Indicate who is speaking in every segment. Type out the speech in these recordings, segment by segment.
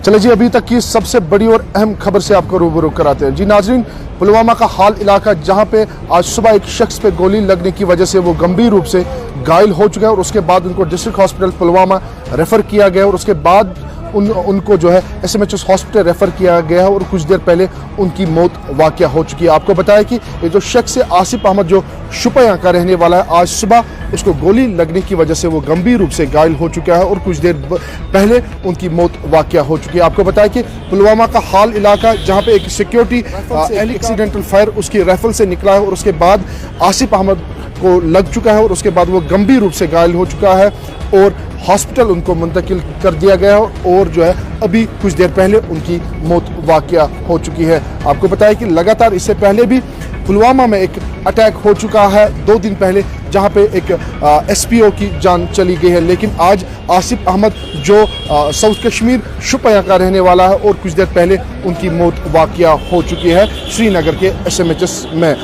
Speaker 1: चले जी, अभी तक की सबसे बड़ी और अहम खबर से आपको रूबरू कराते हैं। जी नाजरीन, पुलवामा का हाल इलाका जहां पे आज सुबह एक शख्स पे गोली लगने की वजह से वो गंभीर रूप से घायल हो चुका है और उसके बाद उनको डिस्ट्रिक्ट हॉस्पिटल पुलवामा रेफर किया गया और उसके बाद उनको जो है SMHS हॉस्पिटल रेफर किया गया है और कुछ देर पहले उनकी मौत वाक़या हो चुकी है। आपको बताया कि ये जो शख्स है आसिफ अहमद, जो शुपियां का रहने वाला है, आज सुबह उसको गोली लगने की वजह से वो गंभीर रूप से घायल हो चुका है और कुछ देर पहले उनकी मौत वाक़या हो चुकी है। आपको बताया कि पुलवामा का हाल इलाका जहाँ पे एक सिक्योरिटी एक्सीडेंटल फायर उसकी राइफल से निकला है और उसके बाद आसिफ अहमद को लग चुका है और उसके बाद वो गंभीर रूप से घायल हो चुका है और हॉस्पिटल उनको मुंतकिल कर दिया गया है और जो है अभी कुछ देर पहले उनकी मौत वाक़या हो चुकी है। आपको बताया कि लगातार इससे पहले भी पुलवामा में एक अटैक हो चुका है 2 दिन पहले, जहां पे एक SPO की जान चली गई है, लेकिन आज आसिफ अहमद जो साउथ कश्मीर शुपियां का रहने वाला है और कुछ देर पहले उनकी मौत वाक़या हो चुकी है श्रीनगर के SMHS में।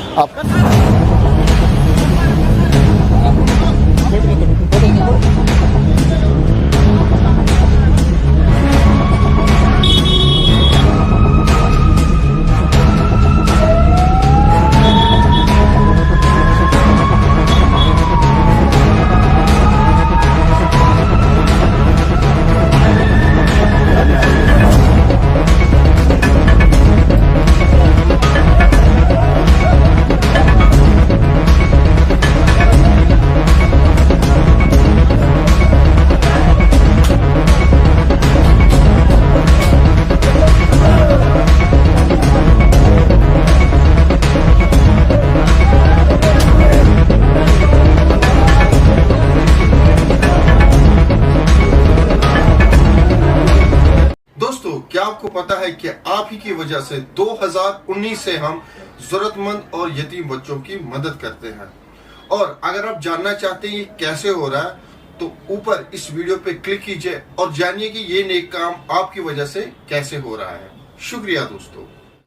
Speaker 2: क्या आपको पता है कि आप ही की वजह से 2019 से हम जरूरतमंद और यतीम बच्चों की मदद करते हैं। और अगर आप जानना चाहते हैं ये कैसे हो रहा है तो ऊपर इस वीडियो पे क्लिक कीजिए और जानिए कि ये नेक काम आपकी वजह से कैसे हो रहा है। शुक्रिया दोस्तों।